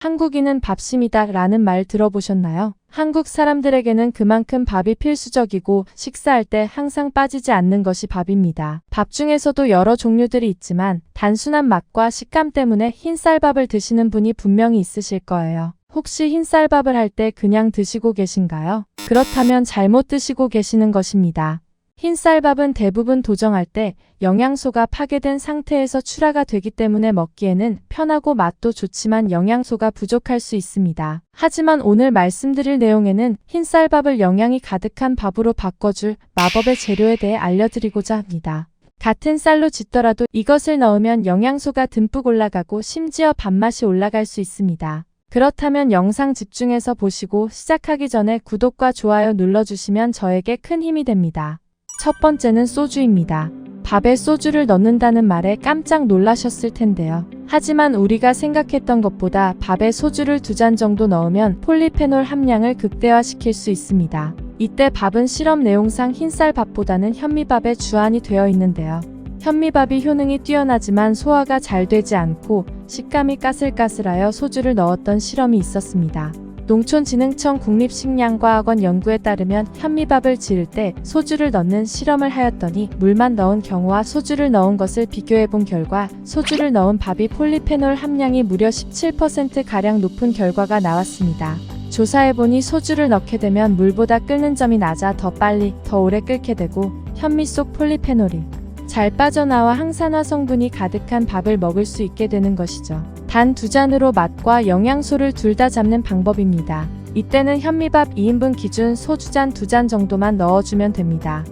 한국인은 밥심이다 라는 말 들어보셨나요? 한국 사람들에게는 그만큼 밥이 필수적이고 식사할 때 항상 빠지지 않는 것이 밥입니다. 밥 중에서도 여러 종류들이 있지만 단순한 맛과 식감 때문에 흰쌀밥을 드시는 분이 분명히 있으실 거예요. 혹시 흰쌀밥을 할 때 그냥 드시고 계신가요? 그렇다면 잘못 드시고 계시는 것입니다. 흰쌀밥은 대부분 도정할 때 영양소가 파괴된 상태에서 출하가 되기 때문에 먹기에는 편하고 맛도 좋지만 영양소가 부족할 수 있습니다. 하지만 오늘 말씀드릴 내용에는 흰쌀밥을 영양이 가득한 밥으로 바꿔줄 마법의 재료에 대해 알려드리고자 합니다. 같은 쌀로 짓더라도 이것을 넣으면 영양소가 듬뿍 올라가고 심지어 밥맛이 올라갈 수 있습니다. 그렇다면 영상 집중해서 보시고 시작하기 전에 구독과 좋아요 눌러주시면 저에게 큰 힘이 됩니다. 첫 번째는 소주입니다. 밥에 소주를 넣는다는 말에 깜짝 놀라셨을 텐데요. 하지만 우리가 생각했던 것보다 밥에 소주를 2잔 정도 넣으면 폴리페놀 함량을 극대화시킬 수 있습니다. 이때 밥은 실험 내용상 흰쌀밥보다는 현미밥에 주안이 되어 있는데요. 현미밥이 효능이 뛰어나지만 소화가 잘 되지 않고 식감이 까슬까슬하여 소주를 넣었던 실험이 있었습니다. 농촌진흥청 국립식량과학원 연구에 따르면 현미밥을 지을 때 소주를 넣는 실험을 하였더니 물만 넣은 경우와 소주를 넣은 것을 비교해본 결과 소주를 넣은 밥이 폴리페놀 함량이 무려 17%가량 높은 결과가 나왔습니다. 조사해보니 소주를 넣게 되면 물보다 끓는 점이 낮아 더 빨리, 더 오래 끓게 되고 현미 속 폴리페놀이 잘 빠져나와 항산화 성분이 가득한 밥을 먹을 수 있게 되는 것이죠. 단 2잔으로 맛과 영양소를 둘 다 잡는 방법입니다. 이때는 현미밥 2인분 기준 소주잔 2잔 정도만 넣어주면 됩니다.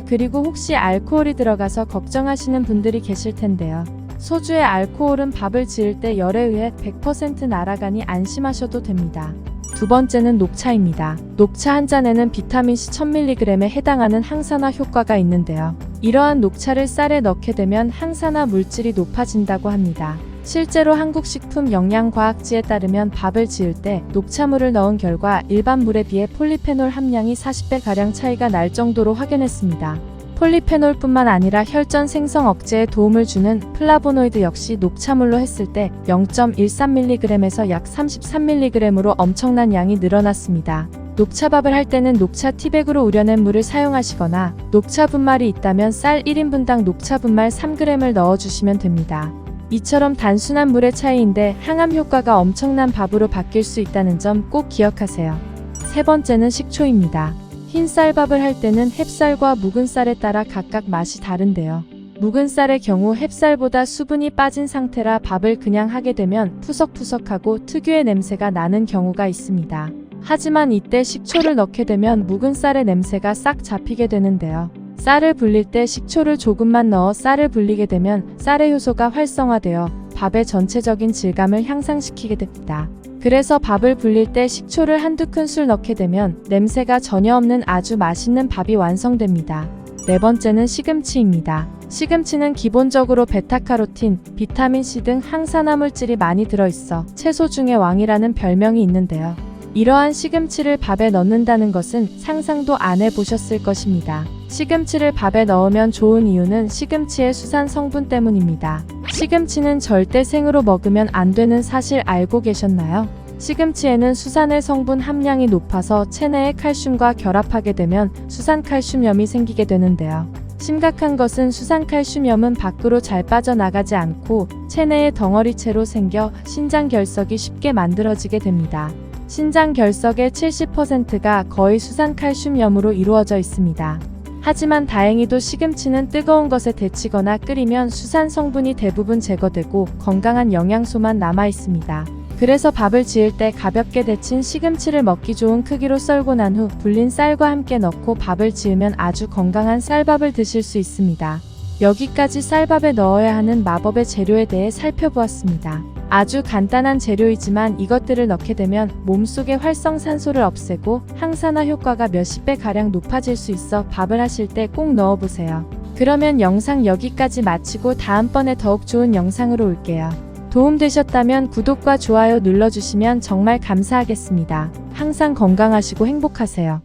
그리고 혹시 알코올이 들어가서 걱정하시는 분들이 계실 텐데요. 소주의 알코올은 밥을 지을 때 열에 의해 100% 날아가니 안심하셔도 됩니다. 두 번째는 녹차입니다. 녹차 한 잔에는 비타민C 1000mg에 해당하는 항산화 효과가 있는데요. 이러한 녹차를 쌀에 넣게 되면 항산화 물질이 높아진다고 합니다. 실제로 한국식품영양과학지에 따르면 밥을 지을 때 녹차물을 넣은 결과 일반 물에 비해 폴리페놀 함량이 40배가량 차이가 날 정도로 확인했습니다. 폴리페놀뿐만 아니라 혈전 생성 억제에 도움을 주는 플라보노이드 역시 녹차물로 했을 때 0.13mg에서 약 33mg으로 엄청난 양이 늘어났습니다. 녹차밥을 할 때는 녹차 티백으로 우려낸 물을 사용하시거나 녹차 분말이 있다면 쌀 1인분당 녹차 분말 3g을 넣어주시면 됩니다. 이처럼 단순한 물의 차이인데 항암 효과가 엄청난 밥으로 바뀔 수 있다는 점 꼭 기억하세요. 세 번째는 식초입니다. 흰쌀밥을 할 때는 햅쌀과 묵은 쌀에 따라 각각 맛이 다른데요. 묵은 쌀의 경우 햅쌀보다 수분이 빠진 상태라 밥을 그냥 하게 되면 푸석푸석하고 특유의 냄새가 나는 경우가 있습니다. 하지만 이때 식초를 넣게 되면 묵은 쌀의 냄새가 싹 잡히게 되는데요. 쌀을 불릴 때 식초를 조금만 넣어 쌀을 불리게 되면 쌀의 효소가 활성화되어 밥의 전체적인 질감을 향상시키게 됩니다. 그래서 밥을 불릴 때 식초를 한두 큰술 넣게 되면 냄새가 전혀 없는 아주 맛있는 밥이 완성됩니다. 네 번째는 시금치입니다. 시금치는 기본적으로 베타카로틴, 비타민C 등 항산화 물질이 많이 들어있어 채소 중의 왕이라는 별명이 있는데요. 이러한 시금치를 밥에 넣는다는 것은 상상도 안 해보셨을 것입니다. 시금치를 밥에 넣으면 좋은 이유는 시금치의 수산 성분 때문입니다. 시금치는 절대 생으로 먹으면 안 되는 사실 알고 계셨나요? 시금치에는 수산의 성분 함량이 높아서 체내의 칼슘과 결합하게 되면 수산칼슘염이 생기게 되는데요. 심각한 것은 수산칼슘염은 밖으로 잘 빠져나가지 않고 체내의 덩어리채로 생겨 신장결석이 쉽게 만들어지게 됩니다. 신장결석의 70%가 거의 수산칼슘염으로 이루어져 있습니다. 하지만 다행히도 시금치는 뜨거운 것에 데치거나 끓이면 수산 성분이 대부분 제거되고 건강한 영양소만 남아 있습니다. 그래서 밥을 지을 때 가볍게 데친 시금치를 먹기 좋은 크기로 썰고 난 후 불린 쌀과 함께 넣고 밥을 지으면 아주 건강한 쌀밥을 드실 수 있습니다. 여기까지 쌀밥에 넣어야 하는 마법의 재료에 대해 살펴보았습니다. 아주 간단한 재료이지만 이것들을 넣게 되면 몸속의 활성산소를 없애고 항산화 효과가 몇십 배가량 높아질 수 있어 밥을 하실 때 꼭 넣어보세요. 그러면 영상 여기까지 마치고 다음번에 더욱 좋은 영상으로 올게요. 도움되셨다면 구독과 좋아요 눌러주시면 정말 감사하겠습니다. 항상 건강하시고 행복하세요.